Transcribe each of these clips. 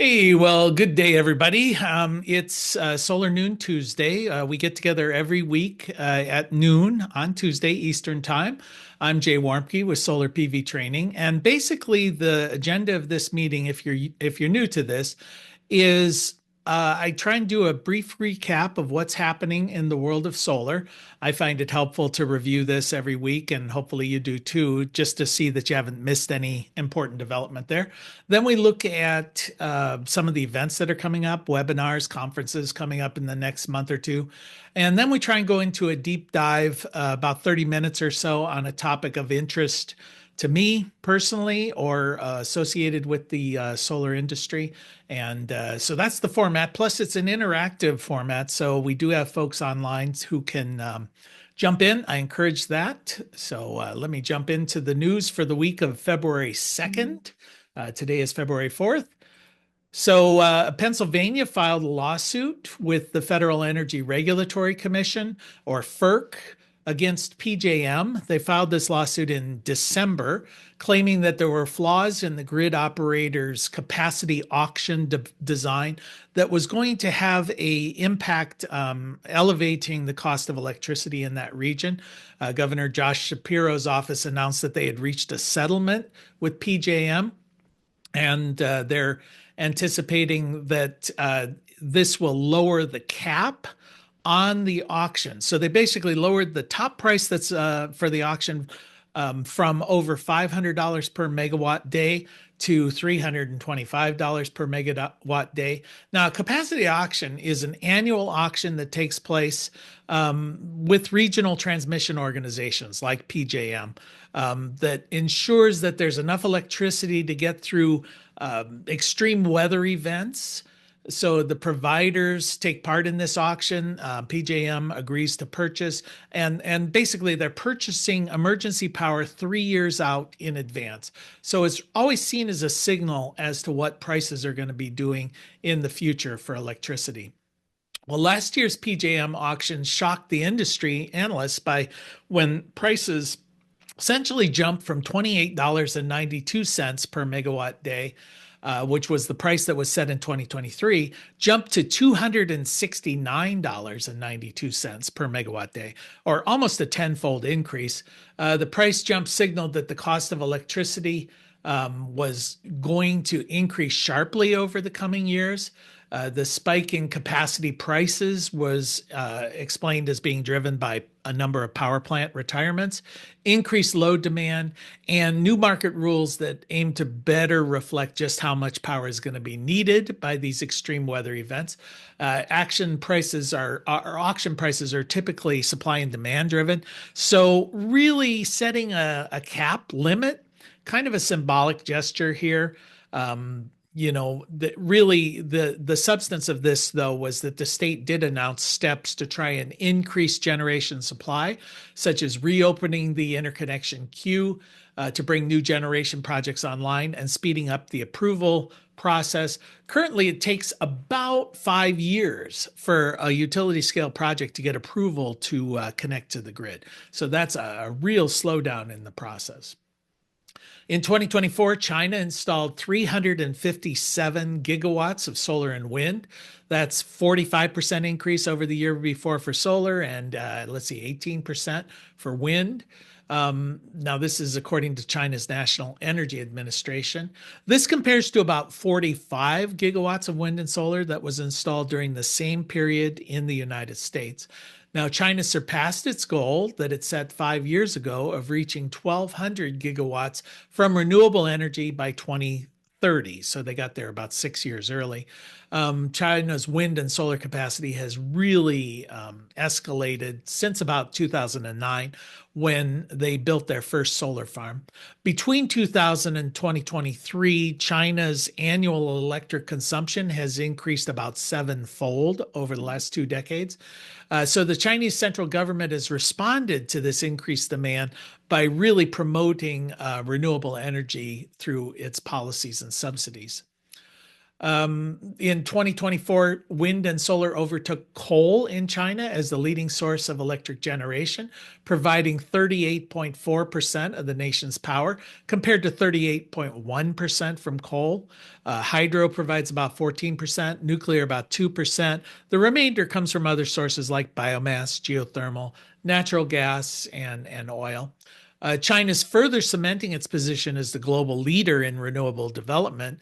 Hey, well, good day, everybody. It's Solar Noon Tuesday. We get together every week at noon on Tuesday Eastern Time. I'm Jay Warmke with Solar PV Training, and basically the agenda of this meeting, if you're new to this, is I try and do a brief recap of what's happening in the world of solar. I find it helpful to review this every week, and hopefully you do too, just to see that you haven't missed any important development there. Then we look at some of the events that are coming up, webinars, conferences coming up in the next month or two. And then we try and go into a deep dive, about 30 minutes or so, on a topic of interest to me personally or associated with the solar industry. And so that's the format. Plus, it's an interactive format. So we do have folks online who can jump in. I encourage that. So let me jump into the news for the week of February 2nd. Today is February 4th. So, Pennsylvania filed a lawsuit with the Federal Energy Regulatory Commission, or FERC, against PJM. They filed this lawsuit in December, claiming that there were flaws in the grid operator's capacity auction design that was going to have a impact elevating the cost of electricity in that region. Governor Josh Shapiro's office announced that they had reached a settlement with PJM, and they're anticipating that this will lower the cap on the auction. So they basically lowered the top price that's for the auction from over $500 per megawatt day to $325 per megawatt day. Now, a capacity auction is an annual auction that takes place with regional transmission organizations like PJM, that ensures that there's enough electricity to get through extreme weather events. So the providers take part in this auction. PJM agrees to purchase, and basically they're purchasing emergency power 3 years out in advance. So it's always seen as a signal as to what prices are going to be doing in the future for electricity. Well, last year's PJM auction shocked the industry analysts by when prices essentially jumped from $28.92 per megawatt day, which was the price that was set in 2023, jumped to $269.92 per megawatt day, or almost a tenfold increase. The price jump signaled that the cost of electricity was going to increase sharply over the coming years. The spike in capacity prices was explained as being driven by a number of power plant retirements, increased load demand, and new market rules that aim to better reflect just how much power is going to be needed by these extreme weather events. Auction prices are typically supply and demand driven. So really setting a cap limit, kind of a symbolic gesture here. The substance of this, though, was that the state did announce steps to try and increase generation supply, such as reopening the interconnection queue to bring new generation projects online and speeding up the approval process. Currently, it takes about 5 years for a utility scale project to get approval to connect to the grid. So that's a real slowdown in the process. In 2024, China installed 357 gigawatts of solar and wind. That's 45% increase over the year before for solar, and 18% for wind. Now, this is according to China's National Energy Administration. This compares to about 45 gigawatts of wind and solar that was installed during the same period in the United States. Now, China surpassed its goal that it set 5 years ago of reaching 1,200 gigawatts from renewable energy by 2030. So they got there about 6 years early. China's wind and solar capacity has really escalated since about 2009 when they built their first solar farm. Between 2000 and 2023, China's annual electric consumption has increased about sevenfold over the last 2 decades. So the Chinese central government has responded to this increased demand by really promoting renewable energy through its policies and subsidies. In 2024, wind and solar overtook coal in China as the leading source of electric generation, providing 38.4% of the nation's power, compared to 38.1% from coal. Hydro provides about 14%, nuclear about 2%. The remainder comes from other sources like biomass, geothermal, natural gas, and oil. China's further cementing its position as the global leader in renewable development.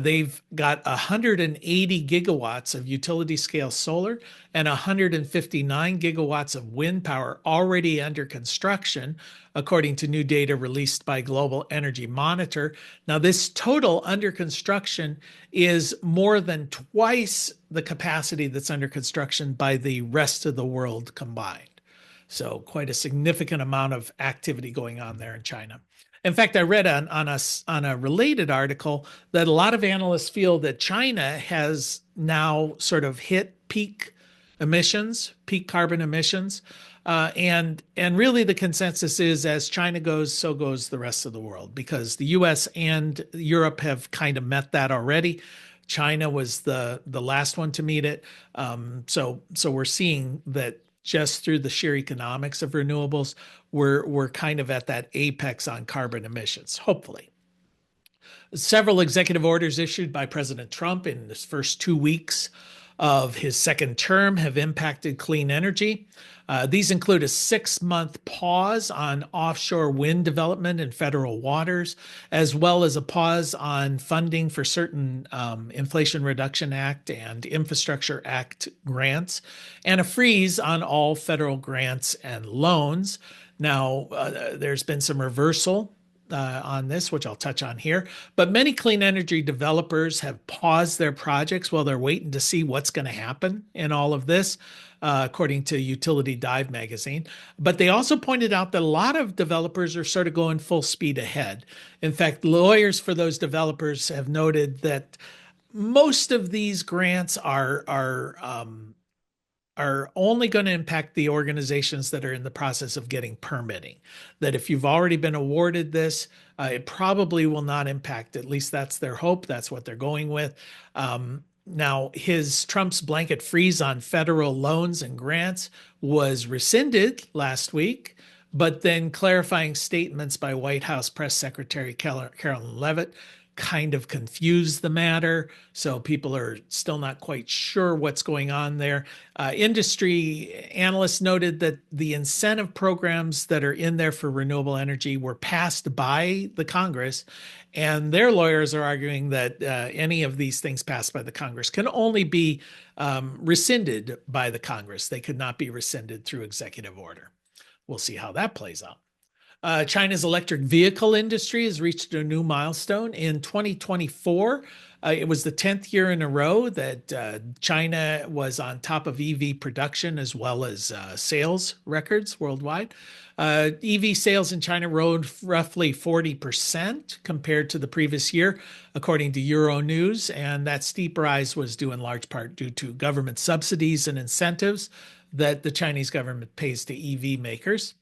They've got 180 gigawatts of utility scale solar and 159 gigawatts of wind power already under construction, according to new data released by Global Energy Monitor. Now, this total under construction is more than twice the capacity that's under construction by the rest of the world combined. So quite a significant amount of activity going on there in China. In fact, I read on a related article that a lot of analysts feel that China has now sort of hit peak emissions, peak carbon emissions, and really the consensus is as China goes, so goes the rest of the world, because the U.S. and Europe have kind of met that already. China was the last one to meet it. So we're seeing that just through the sheer economics of renewables, we're kind of at that apex on carbon emissions, hopefully. Several executive orders issued by President Trump in his first 2 weeks of his second term have impacted clean energy. These include a 6-month pause on offshore wind development in federal waters, as well as a pause on funding for certain Inflation Reduction Act and Infrastructure Act grants, and a freeze on all federal grants and loans. Now, there's been some reversal on this, which I'll touch on here. But many clean energy developers have paused their projects while they're waiting to see what's going to happen in all of this, according to Utility Dive magazine. But they also pointed out that a lot of developers are sort of going full speed ahead. In fact, lawyers for those developers have noted that most of these grants are only going to impact the organizations that are in the process of getting permitting. That if you've already been awarded this, it probably will not impact. At least that's their hope. That's what they're going with. Now, Trump's blanket freeze on federal loans and grants was rescinded last week, but then clarifying statements by White House Press Secretary Carolyn Leavitt kind of confused the matter. So people are still not quite sure what's going on there. Industry analysts noted that the incentive programs that are in there for renewable energy were passed by the Congress, and their lawyers are arguing that any of these things passed by the Congress can only be rescinded by the Congress. They could not be rescinded through executive order. We'll see how that plays out. China's electric vehicle industry has reached a new milestone. In 2024, it was the 10th year in a row that China was on top of EV production as well as sales records worldwide. EV sales in China rose roughly 40% compared to the previous year, according to Euronews. And that steep rise was due in large part due to government subsidies and incentives that the Chinese government pays to EV makers.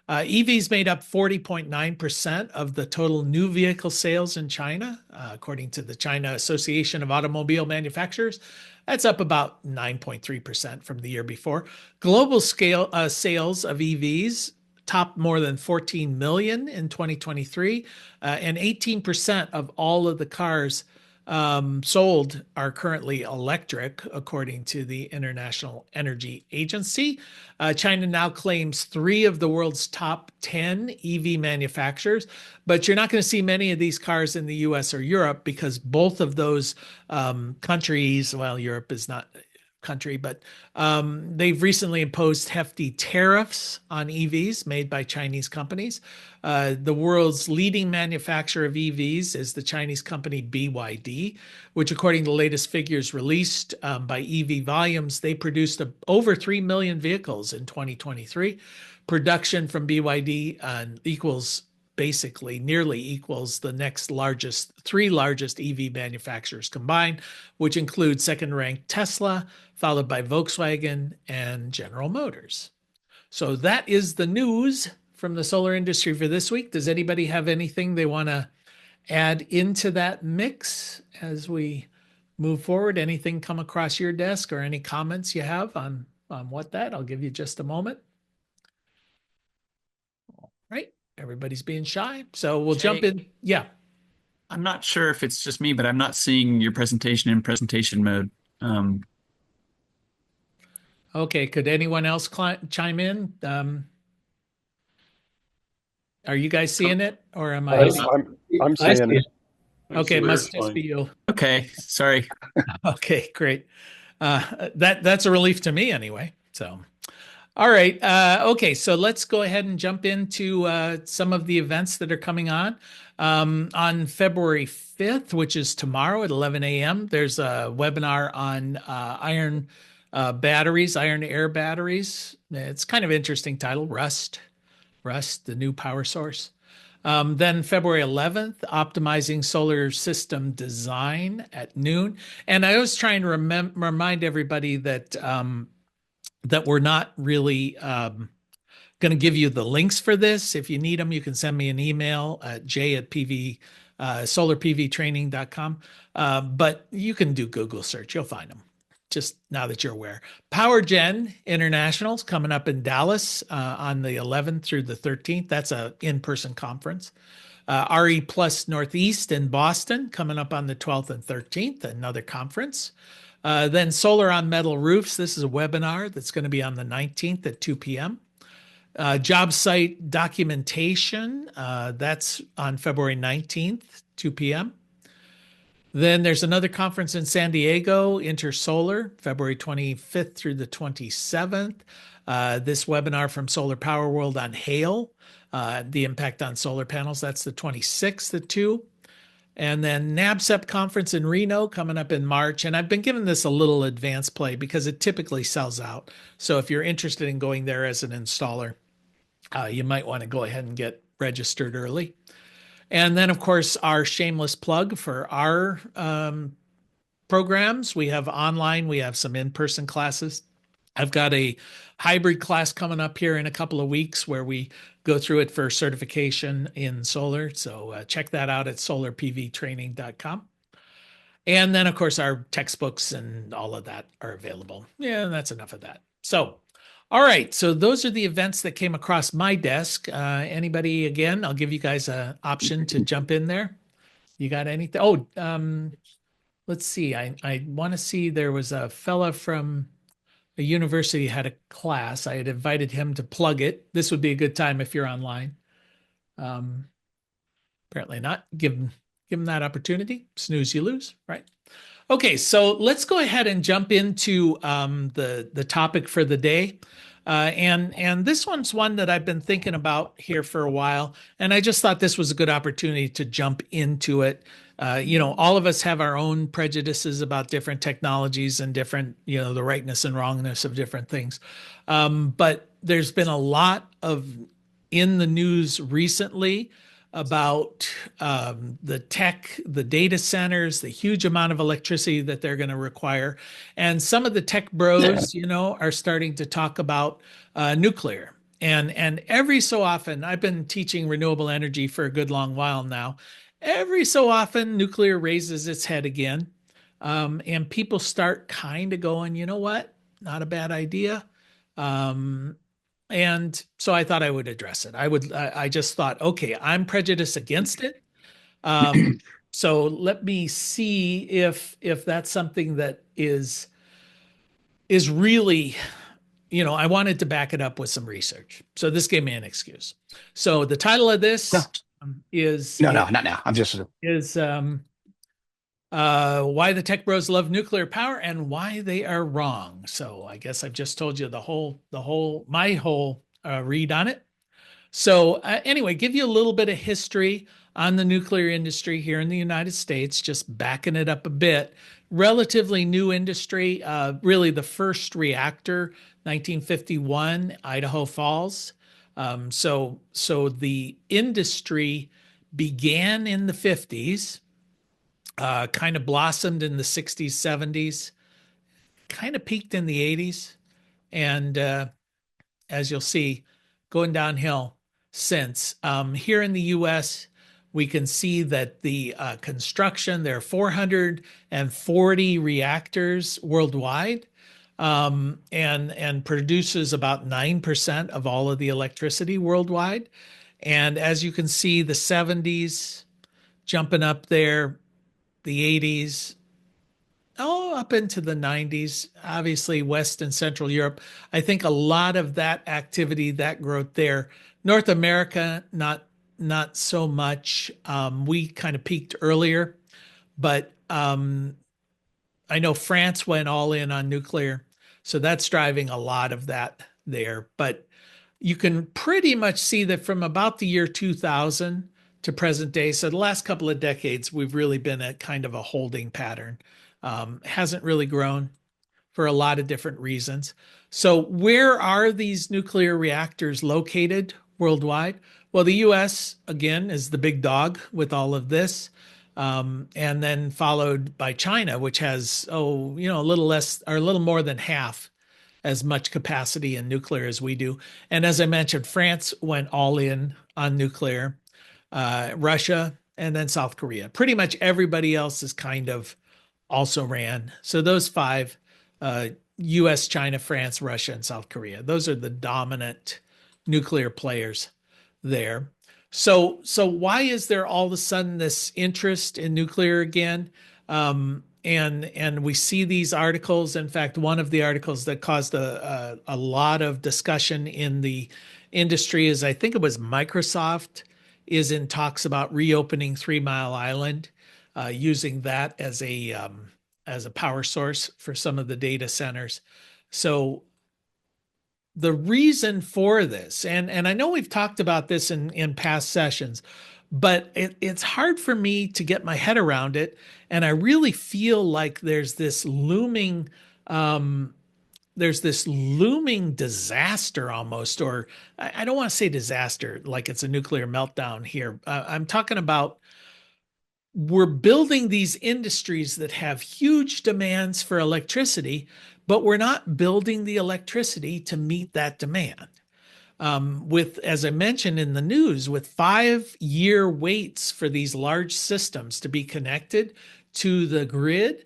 EVs made up 40.9% of the total new vehicle sales in China, according to the China Association of Automobile Manufacturers. That's up about 9.3% from the year before. Global scale sales of EVs topped more than 14 million in 2023, and 18% of all of the cars sold are currently electric, according to the International Energy Agency. China now claims 3 of the world's top 10 EV manufacturers, but you're not going to see many of these cars in the US or Europe because both of those countries, well, Europe is not country, but they've recently imposed hefty tariffs on EVs made by Chinese companies. The world's leading manufacturer of EVs is the Chinese company BYD, which, according to the latest figures released by EV Volumes, they produced over 3 million vehicles in 2023. Production from BYD nearly equals the next three largest EV manufacturers combined, which include second-ranked Tesla, followed by Volkswagen and General Motors. So that is the news from the solar industry for this week. Does anybody have anything they want to add into that mix as we move forward, anything come across your desk or any comments you have on what that? I'll give you just a moment. Right. Everybody's being shy. So we'll jump Jay, in. Yeah. I'm not sure if it's just me, but I'm not seeing your presentation in presentation mode. Um, Okay. Could anyone else chime in? Are you guys oh, seeing it or am I I'm I? see. I'm I'm I seeing see it. it. Okay. It must just be you. Okay, sorry. Okay. Great. That's a relief to me anyway. So, all right. Okay. So let's go ahead and jump into some of the events that are coming on February 5th, which is tomorrow at 11 a.m. There's a webinar on iron batteries, iron to air batteries. It's kind of interesting title, Rust, the new power source. Then February 11th, optimizing solar system design at noon. And I was trying to remind everybody that we're not really going to give you the links for this. If you need them, you can send me an email at j@pv solarpvtraining.com. But you can do Google search, you'll find them. Just now that you're aware, Power Gen International is coming up in Dallas on the 11th through the 13th. That's a in-person conference. RE Plus Northeast in Boston coming up on the 12th and 13th, another conference. Then Solar on Metal Roofs. This is a webinar that's going to be on the 19th at 2 p.m. Job site documentation. That's on February 19th, 2 p.m. Then there's another conference in San Diego, Intersolar, February 25th through the 27th. This webinar from Solar Power World on hail, the impact on solar panels. That's the 26th at 2. And then NABCEP conference in Reno coming up in March. And I've been giving this a little advance play because it typically sells out. So if you're interested in going there as an installer, you might want to go ahead and get registered early. And then, of course, our shameless plug for our programs. We have online, we have some in person classes. I've got a hybrid class coming up here in a couple of weeks where we go through it for certification in solar. So check that out at solarpvtraining.com. And then, of course, our textbooks and all of that are available. Yeah, that's enough of that. So, all right. So those are the events that came across my desk. Anybody, again, I'll give you guys an option to jump in there. You got anything? Oh, let's see. I want to see there was a fella from a university had a class. I had invited him to plug it. This would be a good time if you're online. Um, Apparently not. Give him that opportunity. Snooze, you lose, right? Okay, so let's go ahead and jump into the topic for the day. And this one's one that I've been thinking about here for a while, and I just thought this was a good opportunity to jump into it. All of us have our own prejudices about different technologies and different, the rightness and wrongness of different things. But there's been a lot of in the news recently about the tech, the data centers, the huge amount of electricity that they're going to require. And some of the tech bros, are starting to talk about nuclear. And every so often, I've been teaching renewable energy for a good long while now. Every so often, nuclear raises its head again. And people start kind of going, you know what? Not a bad idea. Um, and so I thought I would address it. I just thought, okay, I'm prejudiced against it. Um, so let me see if that's something that is really, I wanted to back it up with some research. So this gave me an excuse. So the title of No, this is no, no, not now. I'm just is why the tech bros love nuclear power and why they are wrong. So I guess I've just told you my whole read on it. So anyway, give you a little bit of history on the nuclear industry here in the United States, just backing it up a bit. Relatively new industry, really the first reactor, 1951, Idaho Falls. So the industry began in the 50s, kind of blossomed in the 60s, 70s, kind of peaked in the 80s, and as you'll see, going downhill since. Here in the US, We can see that the construction, there are 440 reactors worldwide, and produces about 9% of all of the electricity worldwide. And as you can see, the 70s jumping up there, the 80s, up into the 90s, obviously West and Central Europe. I think a lot of that activity, that growth there. North America, not so much. We kind of peaked earlier, but I know France went all in on nuclear, so that's driving a lot of that there. But you can pretty much see that from about the year 2000 to present day. So the last couple of decades, we've really been at kind of a holding pattern. Hasn't really grown for a lot of different reasons. So where are these nuclear reactors located worldwide? Well, the US, again, is the big dog with all of this. And then followed by China, which has, a little less or a little more than half as much capacity in nuclear as we do. And as I mentioned, France went all in on nuclear, Russia, and then South Korea. Pretty much everybody else is kind of also ran. So those five, US, China, France, Russia, and South Korea, those are the dominant nuclear players there. So why is there all of a sudden this interest in nuclear again? And we see these articles. In fact, one of the articles that caused a lot of discussion in the industry is, I think it was Microsoft is in talks about reopening 3 Mile Island, using that as a power source for some of the data centers. So the reason for this, and I know we've talked about this in past sessions, but it's hard for me to get my head around it. And I really feel like there's this looming disaster almost, or I don't want to say disaster like it's a nuclear meltdown here. I'm talking about we're building these industries that have huge demands for electricity, but we're not building the electricity to meet that demand. With, as I mentioned in the news, with 5-year waits for these large systems to be connected to the grid.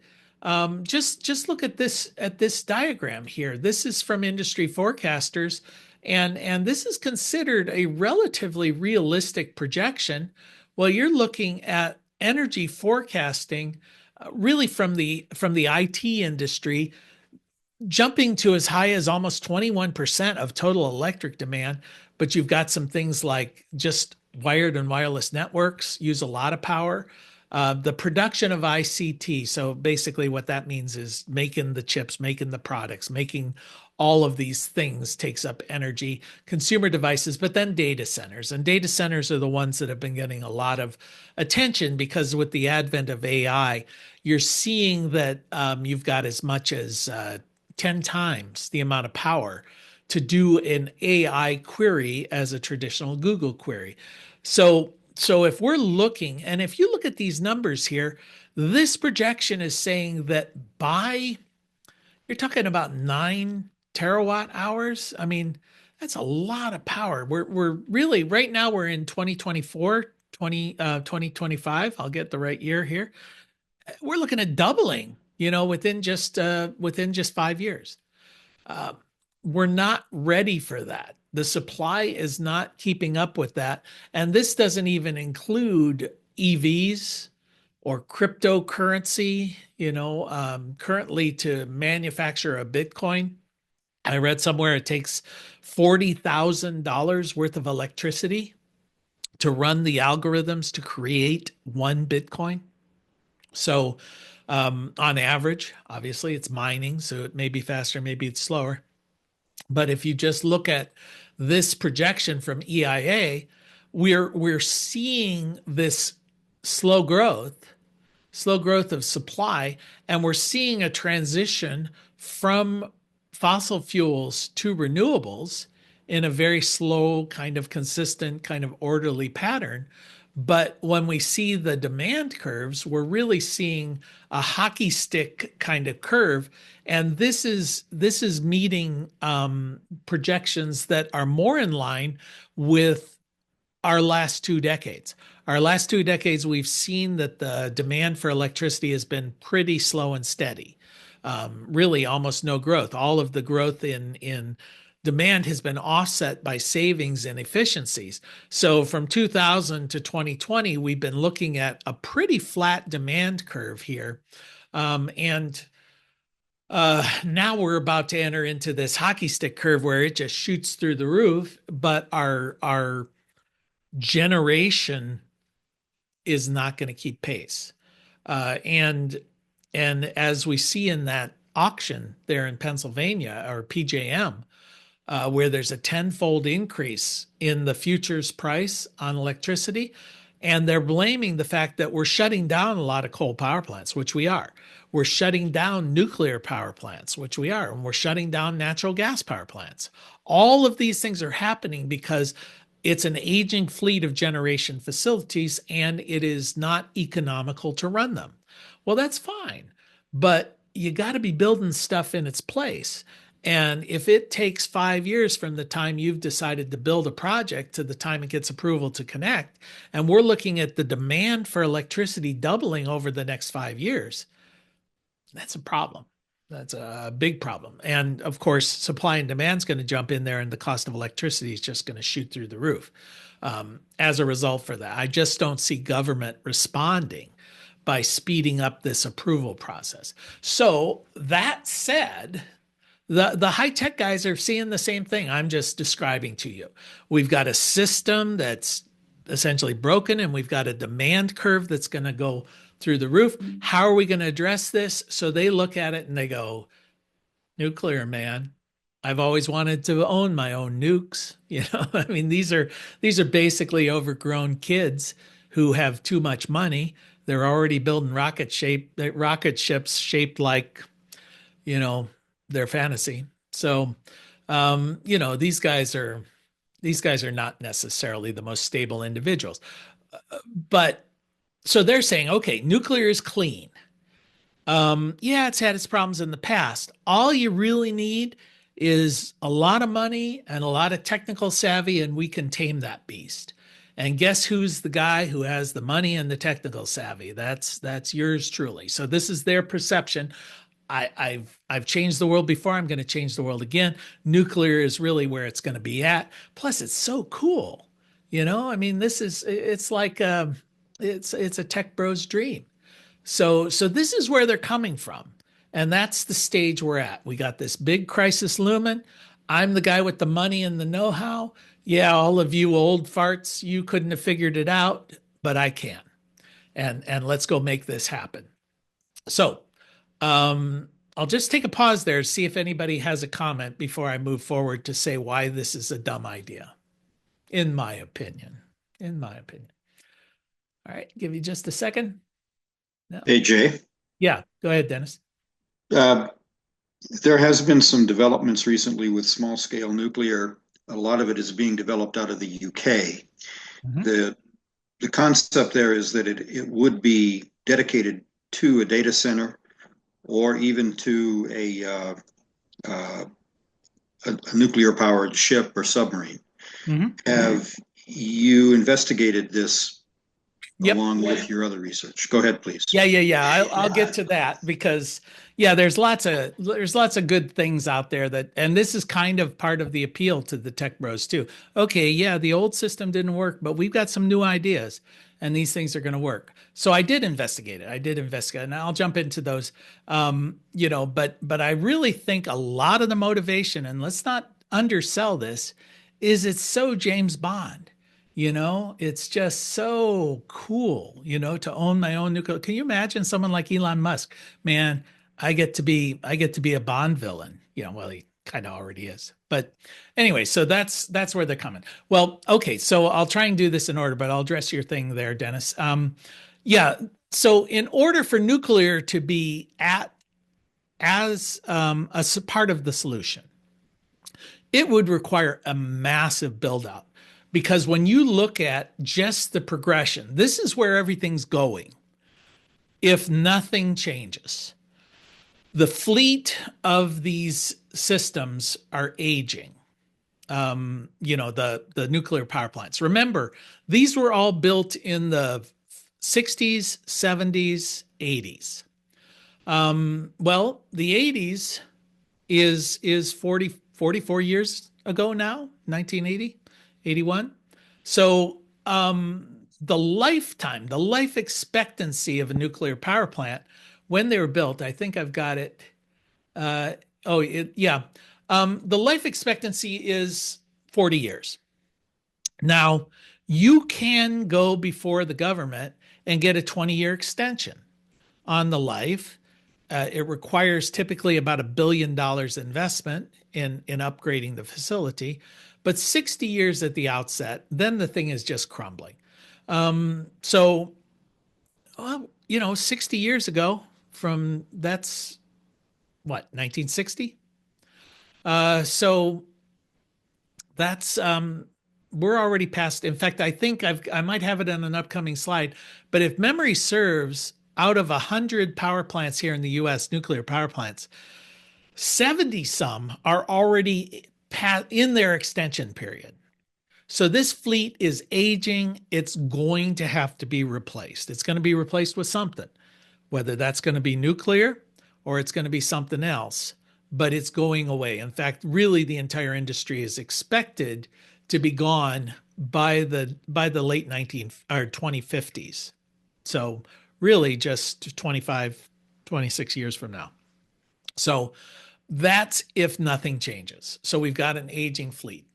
Just look at this diagram here. This is from industry forecasters, and this is considered a relatively realistic projection. Well, you're looking at energy forecasting, really from the IT industry, jumping to as high as almost 21% of total electric demand. But you've got some things like just wired and wireless networks use a lot of power. The production of ICT. So basically what that means is making the chips, making the products, making all of these things takes up energy, consumer devices, but then data centers. And data centers are the ones that have been getting a lot of attention because with the advent of AI, you're seeing that you've got as much as 10 times the amount of power to do an AI query as a traditional Google query. So if we're looking, and if you look at these numbers here, this projection is saying that you're talking about 9 terawatt hours. I mean, that's a lot of power. We're really, right now we're in 2024, 2025. I'll get the right year here. We're looking at doubling, within just 5 years. We're not ready for that. The supply is not keeping up with that. And this doesn't even include EVs or cryptocurrency. Currently to manufacture a Bitcoin, I read somewhere it takes $40,000 worth of electricity to run the algorithms to create one Bitcoin. So on average, obviously it's mining, so it may be faster, maybe it's slower. But if you just look at this projection from EIA, we're seeing this slow growth of supply, and we're seeing a transition from fossil fuels to renewables in a very slow, kind of consistent, kind of orderly pattern. But when we see the demand curves, we're really seeing a hockey stick kind of curve. And this is meeting projections that are more in line with our last 2 decades. Our last 2 decades, we've seen that the demand for electricity has been pretty slow and steady. Really, almost no growth. All of the growth in demand has been offset by savings and efficiencies. So from 2000 to 2020, we've been looking at a pretty flat demand curve here. And Now we're about to enter into this hockey stick curve where it just shoots through the roof, but our generation is not going to keep pace. Uh, and and as we see in that auction there in Pennsylvania or PJM, where there's a tenfold increase in the futures price on electricity. And they're blaming the fact that we're shutting down a lot of coal power plants, which we are. We're shutting down nuclear power plants, which we are. And we're shutting down natural gas power plants. All of these things are happening because it's an aging fleet of generation facilities and it is not economical to run them. Well, that's fine, but you got to be building stuff in its place. And if it takes 5 years from the time you've decided to build a project to the time it gets approval to connect, and we're looking at the demand for electricity doubling over the next 5 years, that's a problem. That's a big problem. And of course, supply and demand is going to jump in there, and the cost of electricity is just going to shoot through the roof as a result for that. I just don't see government responding by speeding up this approval process. So, that said, the high tech guys are seeing the same thing I'm just describing to you. We've got a system that's essentially broken, and we've got a demand curve that's going to go through the roof. How are we going to address this? So they look at it and they go, nuclear, man. I've always wanted to own my own nukes. I mean, these are basically overgrown kids who have too much money. They're already building rocket ships shaped like, you know, their fantasy. So, these guys are not necessarily the most stable individuals. But so they're saying, okay, nuclear is clean. Yeah, it's had its problems in the past. All you really need is a lot of money and a lot of technical savvy, and we can tame that beast. And guess who's the guy who has the money and the technical savvy? That's yours truly. So this is their perception. I've changed the world before. I'm going to change the world again. Nuclear is really where it's going to be at. Plus, it's so cool. I mean, it's like it's a tech bro's dream. So this is where they're coming from, and that's the stage we're at. We got this big crisis looming. I'm the guy with the money and the know-how. Yeah, all of you old farts, you couldn't have figured it out, but I can. And let's go make this happen. So I'll just take a pause there, see if anybody has a comment before I move forward to say why this is a dumb idea, in my opinion. In my opinion. All right, give you just a second. No. Hey, Jay. Yeah, go ahead, Dennis. Uh, there has been some developments recently with small scale nuclear. A lot of it is being developed out of the UK. Mhm. The concept there is that it would be dedicated to a data center or even to a nuclear powered ship or submarine. Mhm. Have you investigated this Yep. along with your other research? Go ahead, please. Yeah. I'll get to that because yeah, there's lots of good things out there and this is kind of part of the appeal to the tech bros too. Okay, yeah, the old system didn't work, but we've got some new ideas and these things are going to work. So I did investigate it. And I'll jump into those. But I really think a lot of the motivation, and let's not undersell this, is it's so James Bond. It's just so cool, to own my own nuclear. Can you imagine someone like Elon Musk? Man, I get to be a Bond villain. Well, he kind of already is. But anyway, so that's where they're coming. Well, okay, so I'll try and do this in order, but I'll address your thing there, Dennis. Yeah, so in order for nuclear to be as a part of the solution, it would require a massive build out. Because when you look at just the progression, this is where everything's going. If nothing changes, the fleet of these systems are aging. the nuclear power plants. Remember, these were all built in the 60s, 70s, 80s. Well, the 80s is 44 years ago now, 1980, 81. So the life expectancy of a nuclear power plant when they were built, I think I've got it. Uh, yeah. The life expectancy is 40 years. Now, you can go before the government and get a 20-year extension on the life. It requires typically about $1 billion investment in upgrading the facility, but 60 years at the outset, then the thing is just crumbling. So, well, 60 years ago from that's what, 1960? So that's we're already past. In fact, I think I might have it on an upcoming slide, but if memory serves, out of 100 power plants here in the US, nuclear power plants, 70 some are already in their extension period. So this fleet is aging. It's going to have to be replaced. It's going to be replaced with something, whether that's going to be nuclear or it's going to be something else, but it's going away. In fact, really the entire industry is expected to be gone by the late 2050s. So really just 25, 26 years from now. So that's if nothing changes. So we've got an aging fleet.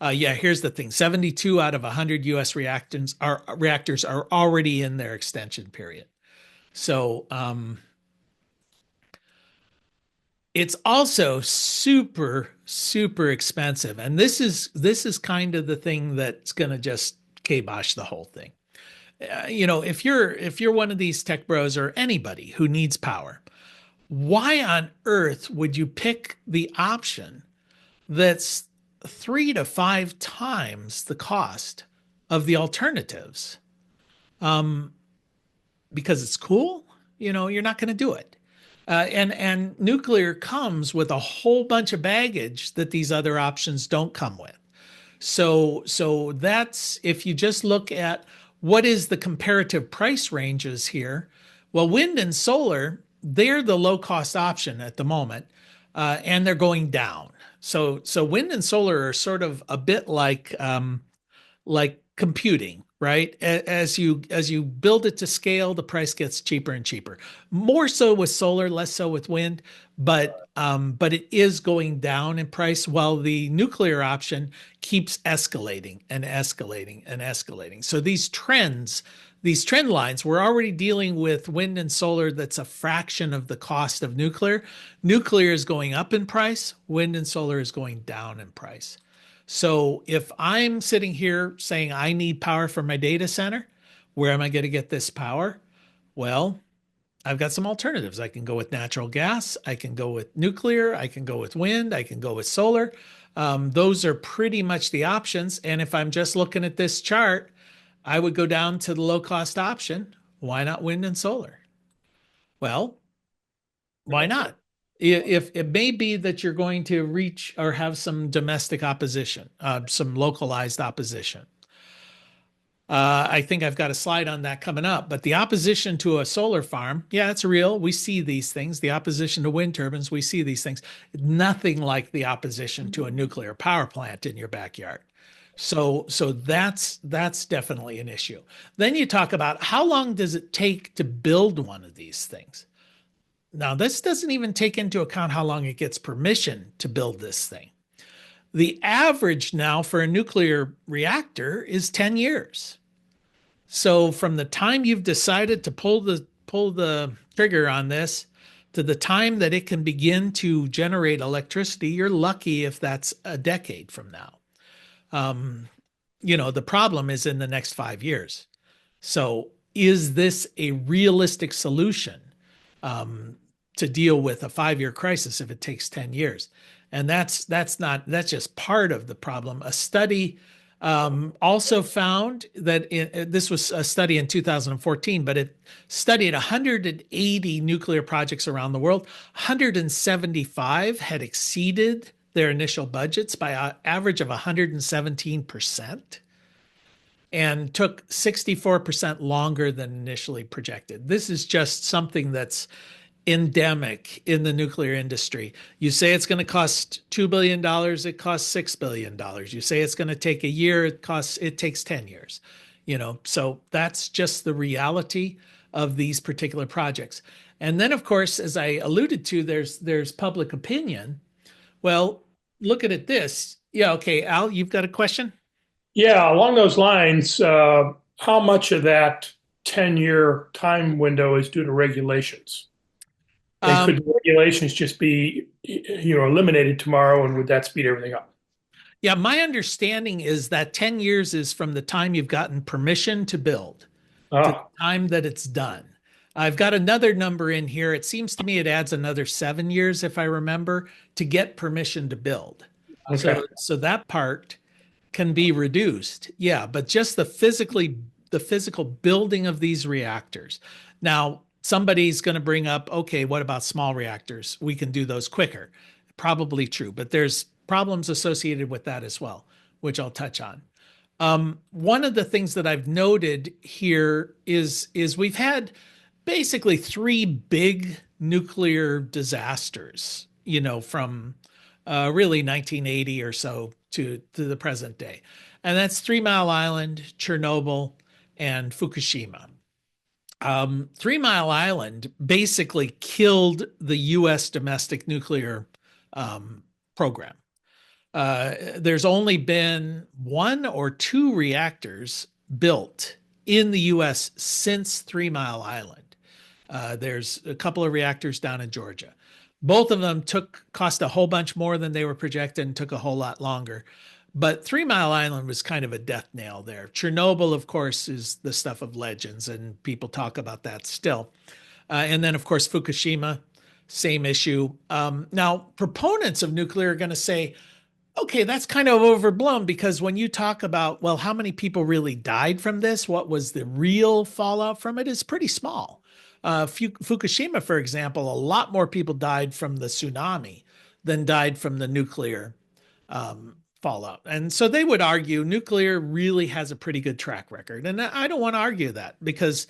Here's the thing. 72 out of 100 US reactors are already in their extension period. So it's also super, super expensive. And this is kind of the thing that's going to just kibosh the whole thing. If you're one of these tech bros or anybody who needs power, why on earth would you pick the option that's 3 to 5 times the cost of the alternatives? Because it's cool, you're not going to do it. And nuclear comes with a whole bunch of baggage that these other options don't come with. So that's, if you just look at what is the comparative price ranges here, well, wind and solar, they're the low cost option at the moment, and they're going down. So wind and solar are sort of a bit like computing, right? As you build it to scale, the price gets cheaper and cheaper. More so with solar, less so with wind, but it is going down in price while the nuclear option keeps escalating and escalating and escalating. So these trend lines, we're already dealing with wind and solar that's a fraction of the cost of nuclear. Nuclear is going up in price, wind and solar is going down in price. So if I'm sitting here saying I need power for my data center, where am I going to get this power? Well, I've got some alternatives. I can go with natural gas. I can go with nuclear. I can go with wind. I can go with solar. Those are pretty much the options. And if I'm just looking at this chart, I would go down to the low cost option. Why not wind and solar? Well, why not? If it may be that you're going to reach or have some domestic opposition, some localized opposition. I think I've got a slide on that coming up, but the opposition to a solar farm, yeah, it's real. We see these things. The opposition to wind turbines, we see these things. Nothing like the opposition to a nuclear power plant in your backyard. So that's definitely an issue. Then you talk about how long does it take to build one of these things? Now, this doesn't even take into account how long it gets permission to build this thing. The average now for a nuclear reactor is 10 years. So from the time you've decided to pull the trigger on this to the time that it can begin to generate electricity, you're lucky if that's a decade from now. The problem is in the next 5 years. So is this a realistic solution to deal with a 5-year crisis if it takes 10 years? And that's just part of the problem. A study also found that this was a study in 2014, but it studied 180 nuclear projects around the world. 175 had exceeded their initial budgets by an average of 117% and took 64% longer than initially projected. This is just something that's endemic in the nuclear industry. You say it's going to cost $2 billion, it costs $6 billion. You say it's going to take a year, it takes 10 years. So that's just the reality of these particular projects. And then, of course, as I alluded to, there's public opinion. Well, look at this. Yeah, okay, Al, you've got a question? Yeah, along those lines, how much of that 10-year time window is due to regulations? And could Um, the regulations just be, eliminated tomorrow, and would that speed everything up? yeah, my understanding is that 10 years is from the time you've gotten permission to build to the Ah, time that it's done. I've got another number in here. It seems to me it adds another 7 years, if I remember, to get permission to build. okay. So that part can be reduced. Yeah, but just the physical building of these reactors. Now, somebody's going to bring up, okay, what about small reactors? We can do those quicker. Probably true, but there's problems associated with that as well, which I'll touch on. One of the things that I've noted here is we've had basically three big nuclear disasters, from really 1980 or so to the present day. And that's 3 Mile Island, Chernobyl, and Fukushima. 3 Mile Island basically killed the US domestic nuclear program. There's only been one or two reactors built in the US since 3 Mile Island. There's a couple of reactors down in Georgia. Both of them cost a whole bunch more than they were projected and took a whole lot longer. But 3 Mile Island was kind of a death nail there. Chernobyl, of course, is the stuff of legends, and people talk about that still. And then, of course, Fukushima, same issue. Now, proponents of nuclear are going to say, okay, that's kind of overblown because when you talk about, well, how many people really died from this? What was the real fallout from it? Is pretty small. Fukushima, for example, a lot more people died from the tsunami than died from the nuclear fallout. And so they would argue nuclear really has a pretty good track record. And I don't want to argue that because,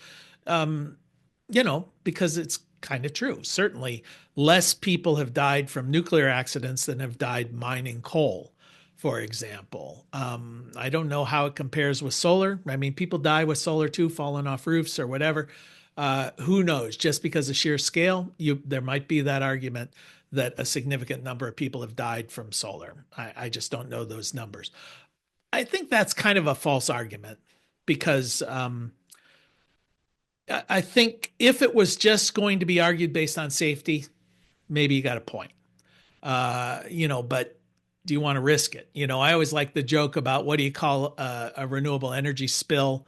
because it's kind of true. Certainly, less people have died from nuclear accidents than have died mining coal, for example. I don't know how it compares with solar. I mean, people die with solar too, falling off roofs or whatever. Who knows? Just because of sheer scale, there might be that argument that a significant number of people have died from solar. I just don't know those numbers. I think that's kind of a false argument because I think if it was just going to be argued based on safety, maybe you got a point. But do you want to risk it? I always like the joke about what do you call a renewable energy spill?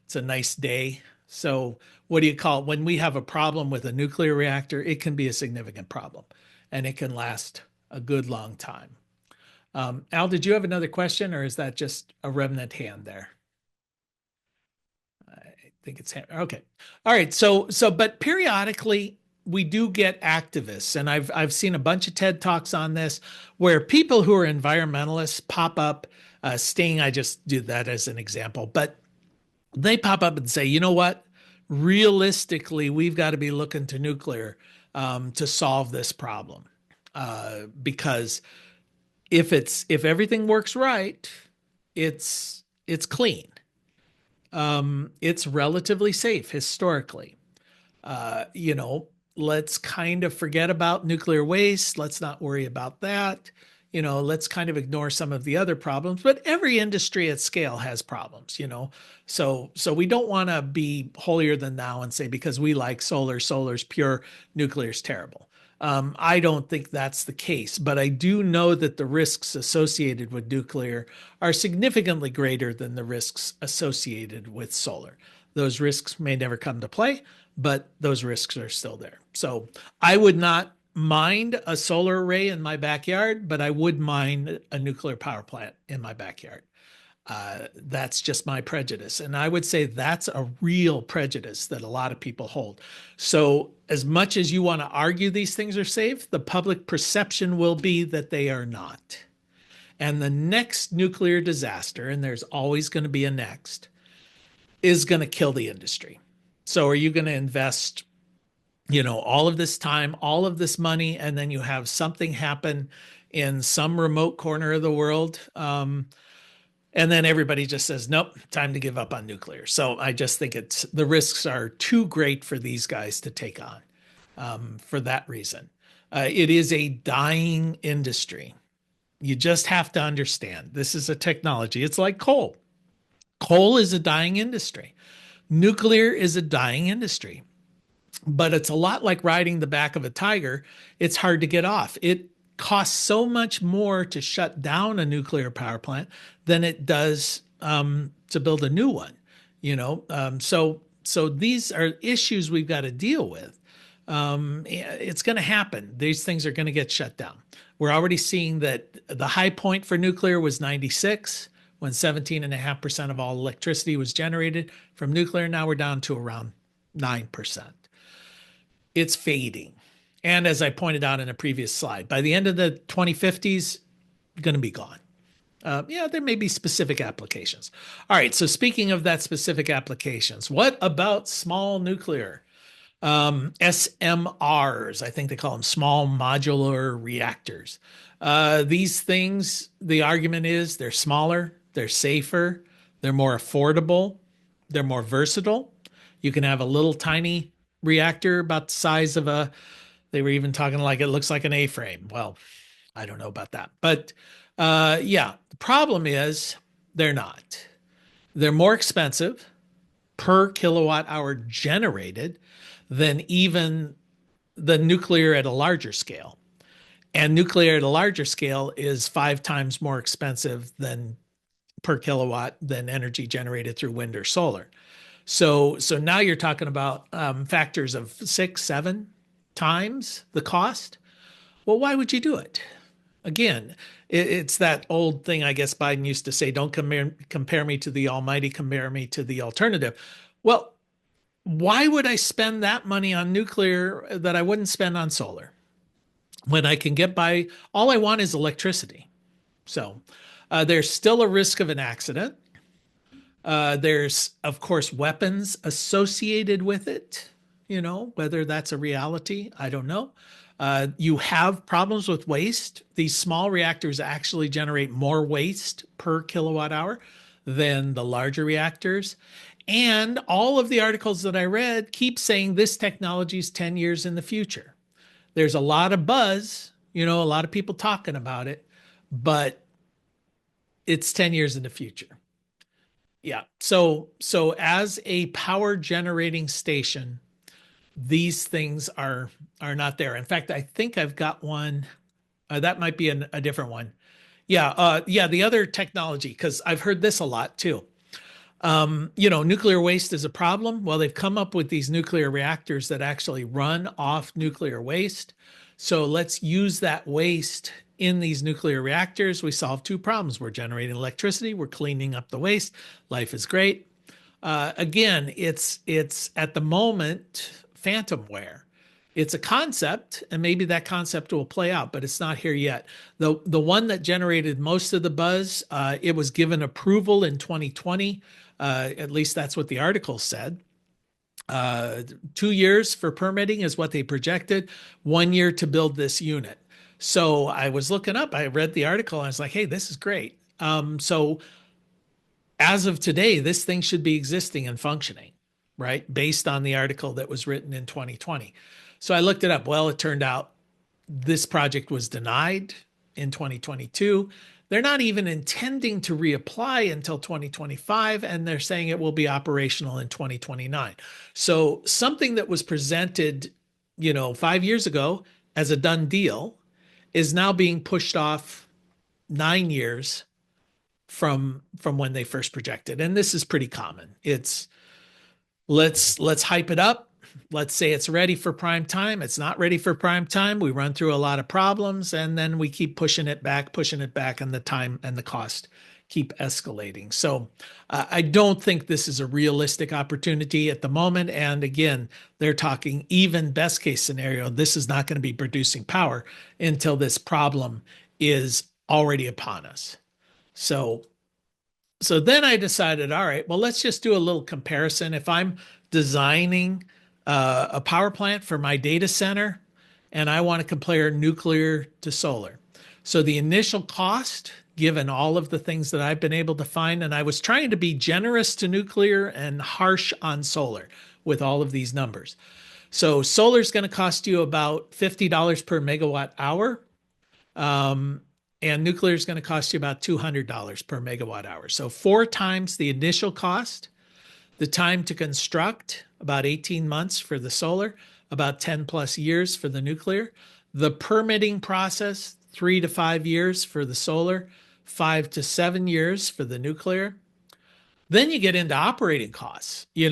It's a nice day. So what do you call it? When we have a problem with a nuclear reactor, it can be a significant problem and it can last a good long time. Al, did you have another question or is that just a remnant hand there? I think it's okay. All right. But periodically we do get activists, and I've seen a bunch of TED Talks on this where people who are environmentalists pop up. Sting, I just did that as an example, but they pop up and say, you know what? Realistically, we've got to be looking to nuclear to solve this problem because if everything works right, it's clean. It's relatively safe historically. Let's kind of forget about nuclear waste. Let's not worry about that. Let's kind of ignore some of the other problems, but every industry at scale has problems, so we don't want to be holier than thou and say, because we like solar's pure, nuclear's terrible. I don't think that's the case, but I do know that the risks associated with nuclear are significantly greater than the risks associated with solar. Those risks may never come to play, but those risks are still there. So I would not mind a solar array in my backyard, but I would mind a nuclear power plant in my backyard. That's just my prejudice. And I would say that's a real prejudice that a lot of people hold. So, as much as you want to argue these things are safe, the public perception will be that they are not. And the next nuclear disaster, and there's always going to be a next, is going to kill the industry. So, are you going to invest, all of this time, all of this money, and then you have something happen in some remote corner of the world? And then everybody just says, nope, time to give up on nuclear. So I just think the risks are too great for these guys to take on for that reason. It is a dying industry. You just have to understand this is a technology. It's like coal. Coal is a dying industry. Nuclear is a dying industry. But it's a lot like riding the back of a tiger. It's hard to get off. It costs so much more to shut down a nuclear power plant than it does to build a new one. So these are issues we've got to deal with. It's going to happen. These things are going to get shut down. We're already seeing that the high point for nuclear was 96, when 17.5% of all electricity was generated from nuclear. Now we're down to around 9%. It's fading. And as I pointed out in a previous slide, by the end of the 2050s, going to be gone. There may be specific applications. All right, so speaking of that specific applications, what about small nuclear? SMRs, I think they call them small modular reactors. These things, the argument is they're smaller, they're safer, they're more affordable, they're more versatile. You can have a little tiny reactor about the size of they were even talking like it looks like an A-frame. Well, I don't know about that. But the problem is they're not. They're more expensive per kilowatt hour generated than even the nuclear at a larger scale. And nuclear at a larger scale is 5 times more expensive than per kilowatt than energy generated through wind or solar. So now you're talking about factors of 6, 7 times the cost. Well, why would you do it? Again, it's that old thing, I guess Biden used to say, don't compare me to the almighty, compare me to the alternative. Well, why would I spend that money on nuclear that I wouldn't spend on solar when I can get by? All I want is electricity. So there's still a risk of an accident. There's, of course, weapons associated with it. Whether that's a reality, I don't know. You have problems with waste. These small reactors actually generate more waste per kilowatt hour than the larger reactors. And all of the articles that I read keep saying this technology is 10 years in the future. There's a lot of buzz, a lot of people talking about it, but it's 10 years in the future. Yeah. So as a power generating station, these things are not there. In fact, I think I've got one. That might be a different one. The other technology, because I've heard this a lot too. Nuclear waste is a problem. Well, they've come up with these nuclear reactors that actually run off nuclear waste. So let's use that waste in these nuclear reactors. We solve 2 problems. We're generating electricity. We're cleaning up the waste. Life is great. Again, it's at the moment phantomware. It's a concept, and maybe that concept will play out, but it's not here yet. The one that generated most of the buzz, it was given approval in 2020. At least that's what the article said. 2 years for permitting is what they projected. 1 year to build this unit. So I was looking up, I read the article, and I was like, hey, this is great. So as of today, this thing should be existing and functioning, right? Based on the article that was written in 2020. So I looked it up. Well, it turned out this project was denied in 2022. They're not even intending to reapply until 2025, and they're saying it will be operational in 2029. So something that was presented, 5 years ago as a done deal is now being pushed off 9 years from when they first projected. And this is pretty common. It's let's hype it up. Let's say it's ready for prime time. It's not ready for prime time. We run through a lot of problems, and then we keep pushing it back, and the time and the cost keep escalating. So I don't think this is a realistic opportunity at the moment. And again, they're talking even best case scenario, this is not going to be producing power until this problem is already upon us. So then I decided, all right, well, let's just do a little comparison. If I'm designing a power plant for my data center and I want to compare nuclear to solar. So the initial cost, given all of the things that I've been able to find, and I was trying to be generous to nuclear and harsh on solar with all of these numbers. So solar is going to cost you about $50 per megawatt hour. And nuclear is going to cost you about $200 per megawatt hour. So 4 times the initial cost, the time to construct, about 18 months for the solar, about 10 plus years for the nuclear. The permitting process, 3 to 5 years for the solar, 5 to 7 years for the nuclear. Then you get into operating costs. We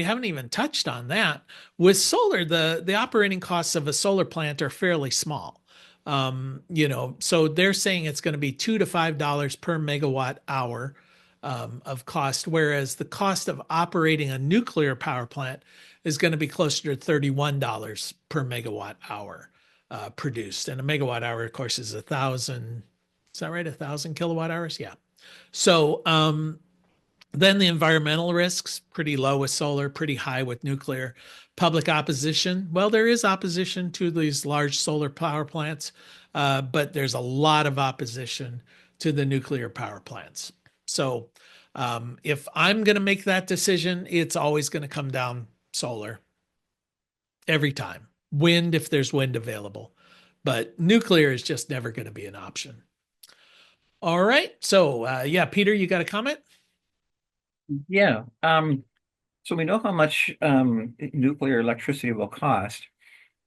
haven't even touched on that. With solar, the operating costs of a solar plant are fairly small. So they're saying it's going to be $2 to $5 per megawatt hour of cost, whereas the cost of operating a nuclear power plant is going to be closer to $31 per megawatt hour produced. And a megawatt hour, of course, is 1,000. Is that right? 1,000 kilowatt hours? Yeah. So then the environmental risks, pretty low with solar, pretty high with nuclear. Public opposition, well, there is opposition to these large solar power plants, but there's a lot of opposition to the nuclear power plants. So if I'm going to make that decision, it's always going to come down solar every time. Wind, if there's wind available. But nuclear is just never going to be an option. All right. So yeah, Peter, you got a comment? Yeah. So we know how much nuclear electricity will cost.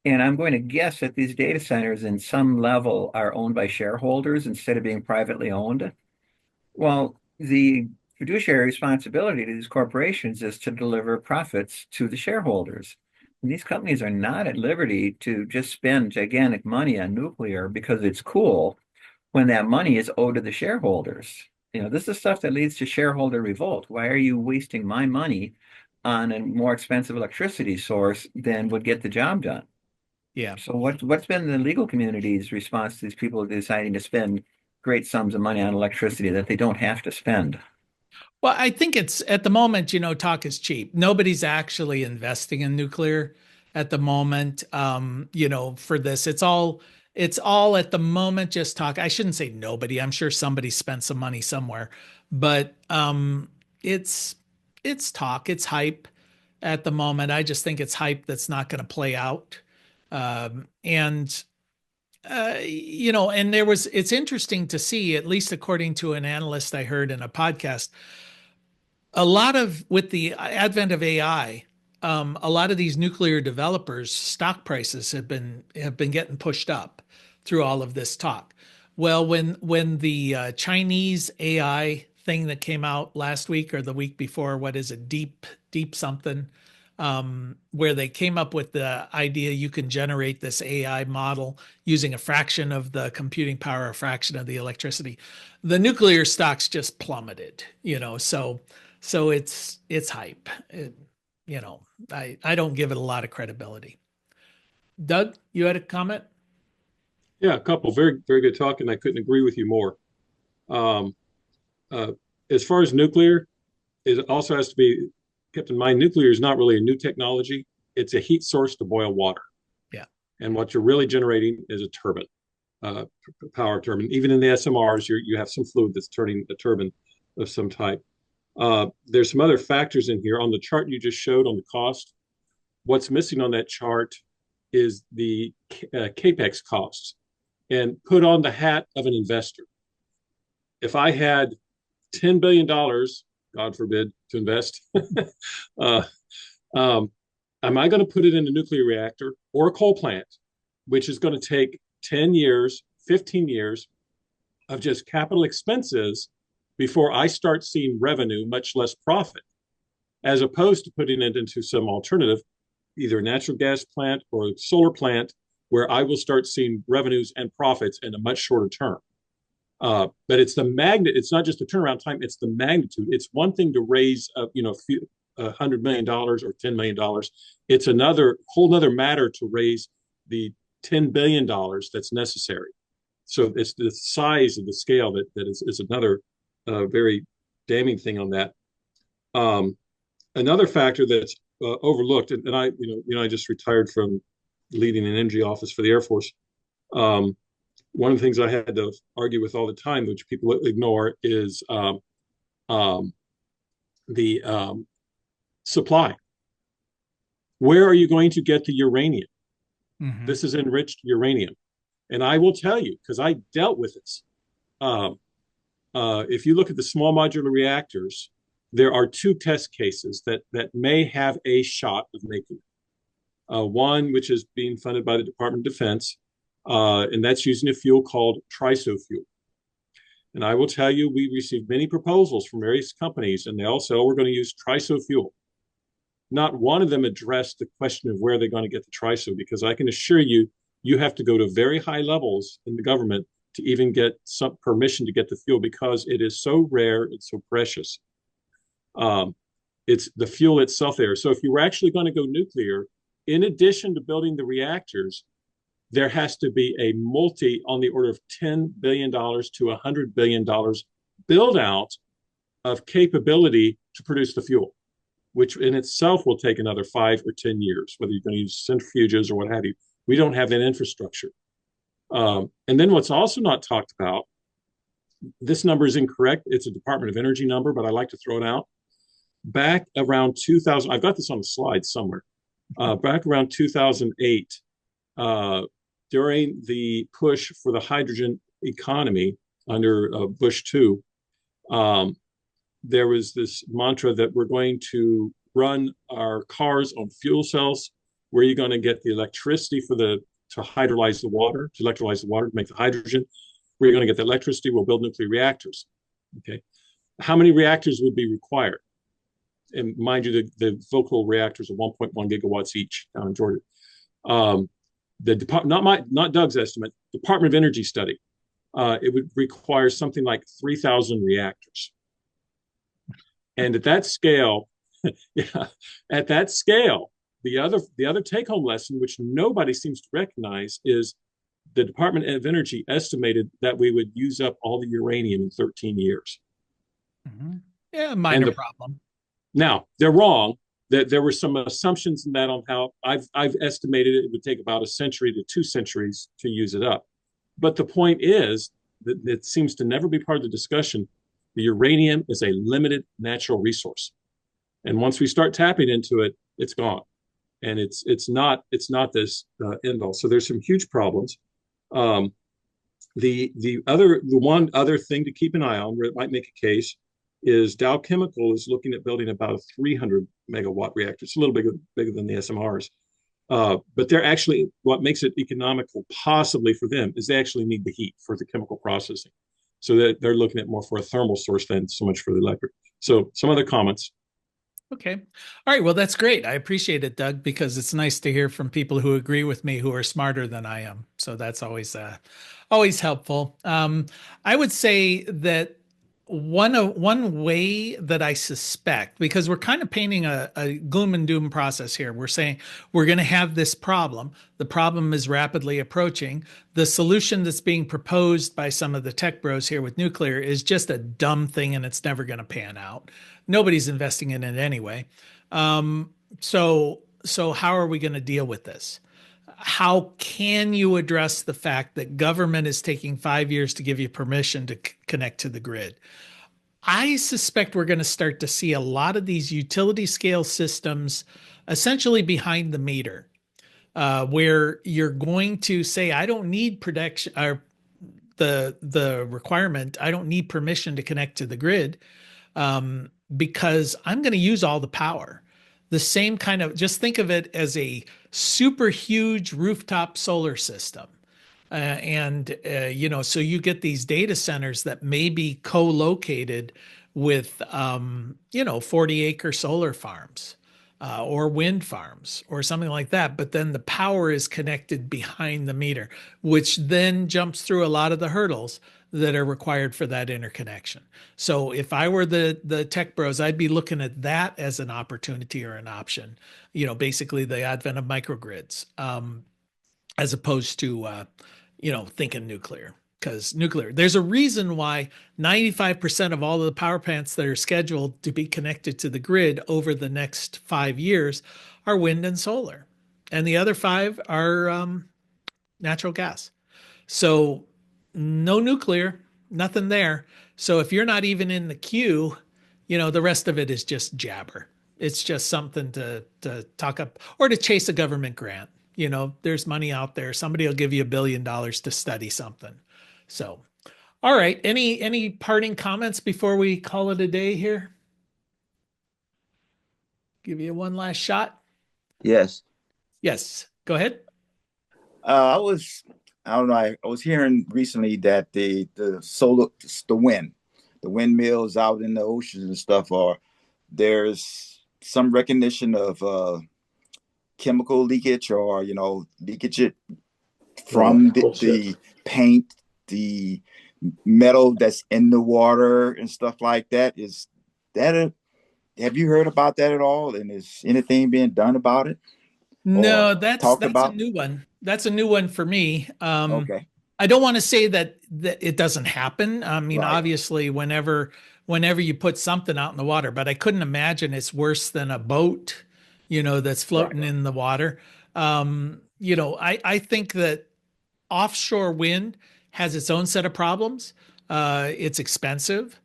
And I'm going to guess that these data centers in some level are owned by shareholders instead of being privately owned. Well, the fiduciary responsibility to these corporations is to deliver profits to the shareholders. And these companies are not at liberty to just spend gigantic money on nuclear because it's cool when that money is owed to the shareholders. This is stuff that leads to shareholder revolt. Why are you wasting my money on a more expensive electricity source than would get the job done? Yeah. So what's been the legal community's response to these people deciding to spend great sums of money on electricity that they don't have to spend? Well, I think it's at the moment, talk is cheap. Nobody's actually investing in nuclear at the moment. For this, it's all at the moment just talk. I shouldn't say nobody. I'm sure somebody spent some money somewhere, but it's talk. It's hype at the moment. I just think it's hype that's not going to play out. And it's interesting to see, at least according to an analyst I heard in a podcast, with the advent of AI, a lot of these nuclear developers' stock prices have been getting pushed up through all of this talk. Well, when the Chinese AI thing that came out last week or the week before, what is it, deep something, where they came up with the idea you can generate this AI model using a fraction of the computing power, a fraction of the electricity, the nuclear stocks just plummeted. So it's hype. I don't give it a lot of credibility. Doug, you had a comment? Yeah, a couple. Very, very good talk, and I couldn't agree with you more. Um, as far as nuclear, it also has to be kept in mind, nuclear is not really a new technology. It's a heat source to boil water. Yeah. And what you're really generating is a turbine, power turbine. Even in the SMRs, you have some fluid that's turning a turbine of some type. There's some other factors in here on the chart you just showed on the cost. What's missing on that chart is the capex costs, and put on the hat of an investor. If I had $10 billion, God forbid, to invest, am I going to put it in a nuclear reactor or a coal plant, which is going to take 10 years, 15 years of just capital expenses before I start seeing revenue, much less profit, as opposed to putting it into some alternative, either a natural gas plant or a solar plant, where I will start seeing revenues and profits in a much shorter term. But it's the magnet. It's not just the turnaround time. It's the magnitude. It's one thing to raise, $100 million or $10 million. It's another whole other matter to raise the $10 billion that's necessary. So it's the size of the scale that is another very damning thing on that. Another factor that's overlooked, and I just retired from leading an energy office for the Air Force. One of the things I had to argue with all the time, which people ignore, is the supply. Where are you going to get the uranium? Mhm. This is enriched uranium. And I will tell you, because I dealt with this, if you look at the small modular reactors, there are two test cases that may have a shot of making it. One, which is being funded by the Department of Defense, and that's using a fuel called TRISO fuel. And I will tell you, we received many proposals from various companies, and they all said, oh, we're going to use TRISO fuel. Not one of them addressed the question of where they're going to get the TRISO, because I can assure you, you have to go to very high levels in the government to even get some permission to get the fuel, because it is so rare and so precious. It's the fuel itself there. So if you were actually going to go nuclear, in addition to building the reactors, there has to be a multi on the order of $10 billion to $100 billion build out of capability to produce the fuel, which in itself will take another 5 or 10 years, whether you're going to use centrifuges or what have you. We don't have that infrastructure. And then what's also not talked about, this number is incorrect. It's a Department of Energy number, but I like to throw it out. Back around 2000, I've got this on the slide somewhere. Back around 2008, during the push for the hydrogen economy under Bush 2, there was this mantra that we're going to run our cars on fuel cells. Where are you going to get the electricity to hydrolyze the water, to electrolyze the water, to make the hydrogen? Where are you going to get the electricity? We'll build nuclear reactors. Okay. How many reactors would be required? And mind you, the Vogtle reactors are 1.1 gigawatts each down in Georgia. Not Doug's estimate, Department of Energy study. It would require something like 3,000 reactors. And at that scale, yeah, at that scale, the other take-home lesson, which nobody seems to recognize, is the Department of Energy estimated that we would use up all the uranium in 13 years. Mhm. Yeah, minor problem. Now, they're wrong. That there were some assumptions in that on how I've estimated it would take about a century to 2 centuries to use it up. But the point is that it seems to never be part of the discussion. The uranium is a limited natural resource. And once we start tapping into it, it's gone. And it's not this end all. So there's some huge problems. The one other thing to keep an eye on where it might make a case is Dow Chemical is looking at building about a 300 megawatt reactor. It's a little bigger than the SMRs. But they're actually, what makes it economical possibly for them is they actually need the heat for the chemical processing. So that they're looking at more for a thermal source than so much for the electric. So some other comments. Okay. All right. Well, that's great. I appreciate it, Doug, because it's nice to hear from people who agree with me, who are smarter than I am. So that's always helpful. I would say that one way that I suspect, because we're kind of painting a gloom and doom process here. We're saying we're going to have this problem. The problem is rapidly approaching. The solution that's being proposed by some of the tech bros here with nuclear is just a dumb thing, and it's never going to pan out. Nobody's investing in it anyway. So how are we going to deal with this? How can you address the fact that government is taking 5 years to give you permission to connect to the grid? I suspect we're going to start to see a lot of these utility scale systems essentially behind the meter, where you're going to say, I don't need protection or the requirement, I don't need permission to connect to the grid, because I'm going to use all the power. The same kind of, just think of it as a super huge rooftop solar system. So you get these data centers that may be co-located with, 40-acre solar farms, or wind farms or something like that. But then the power is connected behind the meter, which then jumps through a lot of the hurdles that are required for that interconnection. So if I were the tech bros, I'd be looking at that as an opportunity or an option, basically the advent of microgrids, as opposed to, thinking nuclear. Because nuclear, there's a reason why 95% of all of the power plants that are scheduled to be connected to the grid over the next 5 years are wind and solar. And the other five are natural gas. So no nuclear, nothing there. So if you're not even in the queue, the rest of it is just jabber. It's just something to talk up or to chase a government grant. There's money out there. Somebody will give you $1 billion to study something. So, all right. Any parting comments before we call it a day here? Give you one last shot. Yes. Yes. Go ahead. I don't know. I was hearing recently that the windmills out in the oceans and stuff there's some recognition of chemical leakage or leakage from the paint, the metal that's in the water and stuff like that. Is that have you heard about that at all? And is anything being done about it? No, Or that's talked a about? new one. That's a new one for me. Okay. I don't want to say that it doesn't happen. I mean, Right. obviously, whenever you put something out in the water, but I couldn't imagine it's worse than a boat, that's floating Right. in the water. I think that offshore wind has its own set of problems. It's expensive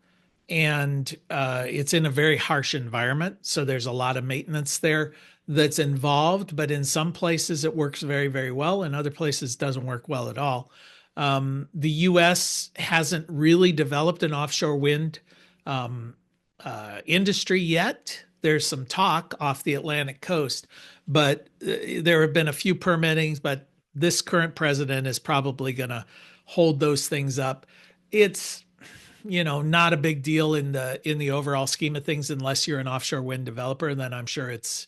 and it's in a very harsh environment. So there's a lot of maintenance there that's involved, but in some places it works very, very well. In other places, it doesn't work well at all. The US hasn't really developed an offshore wind industry yet. There's some talk off the Atlantic coast, but there have been a few permittings, but this current president is probably going to hold those things up. It's not a big deal in the overall scheme of things unless you're an offshore wind developer, and then I'm sure it's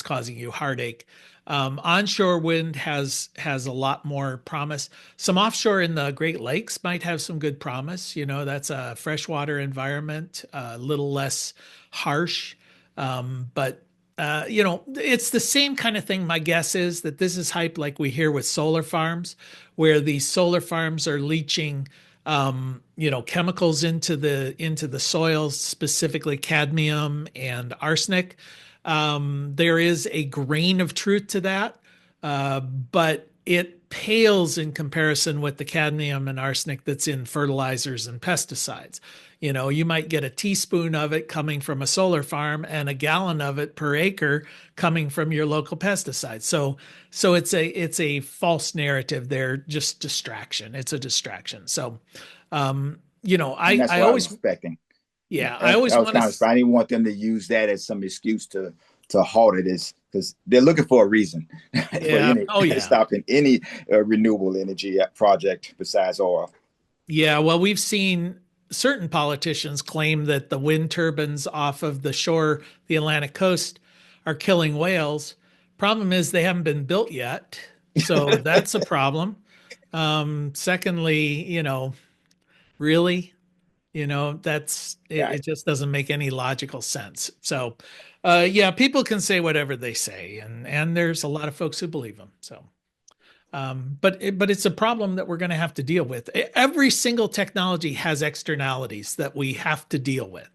causing you heartache. Onshore wind has a lot more promise. Some offshore in the Great Lakes might have some good promise. That's a freshwater environment, a little less harsh. But it's the same kind of thing. My guess is that this is hype like we hear with solar farms, where these solar farms are leaching chemicals into the soils, specifically cadmium and arsenic. There is a grain of truth to that, but it pales in comparison with the cadmium and arsenic that's in fertilizers and pesticides. You might get a teaspoon of it coming from a solar farm and a gallon of it per acre coming from your local pesticide. So it's a false narrative. They're just distraction. It's a distraction. So, And that's I what I was always, expecting. yeah, I That always was want kind of, to, I didn't want them to use that as some excuse to halt it, is because they're looking for a reason for yeah, oh yeah. stopping any renewable energy project besides oil. Yeah, well, we've seen certain politicians claim that the wind turbines off of the shore, the Atlantic coast, are killing whales. Problem is they haven't been built yet. So that's a problem. Secondly, really, that's it, Yeah. it just doesn't make any logical sense. So yeah, people can say whatever they say, and there's a lot of folks who believe them. So but it's a problem that we're going to have to deal with. Every single technology has externalities that we have to deal with.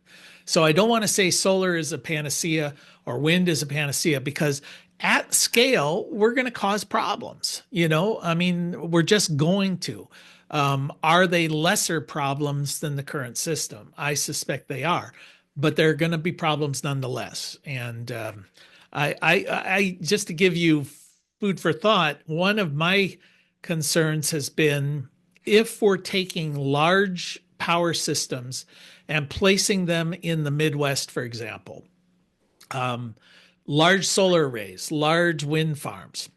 So I don't want to say solar is a panacea or wind is a panacea, because at scale we're going to cause problems. I mean, we're just going to. Are they lesser problems than the current system? I suspect they are, but they're going to be problems nonetheless. And I just to give you food for thought, one of my concerns has been if we're taking large power systems and placing them in the Midwest, for example, large solar arrays, large wind farms,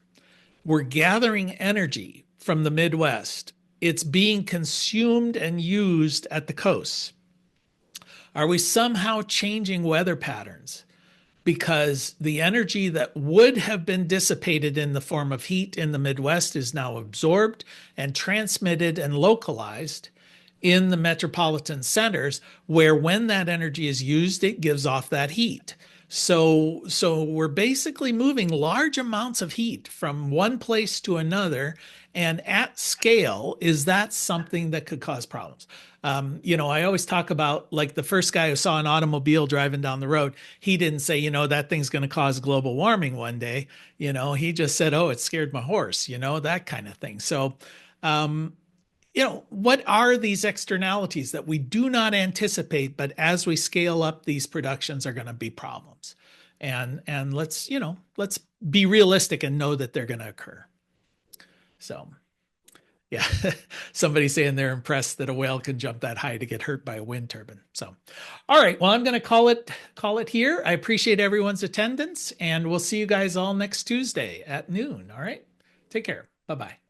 we're gathering energy from the Midwest. It's being consumed and used at the coasts. Are we somehow changing weather patterns? Because the energy that would have been dissipated in the form of heat in the Midwest is now absorbed and transmitted and localized in the metropolitan centers, where when that energy is used, it gives off that heat. So we're basically moving large amounts of heat from one place to another. And at scale, is that something that could cause problems? I always talk about, like, the first guy who saw an automobile driving down the road, he didn't say, that thing's going to cause global warming one day. He just said, oh, it scared my horse, that kind of thing. So, what are these externalities that we do not anticipate, but as we scale up, these productions are going to be problems. And let's be realistic and know that they're going to occur. So, yeah, somebody saying they're impressed that a whale can jump that high to get hurt by a wind turbine. So, all right, well, I'm going to call it here. I appreciate everyone's attendance, and we'll see you guys all next Tuesday at noon. All right, take care. Bye-bye.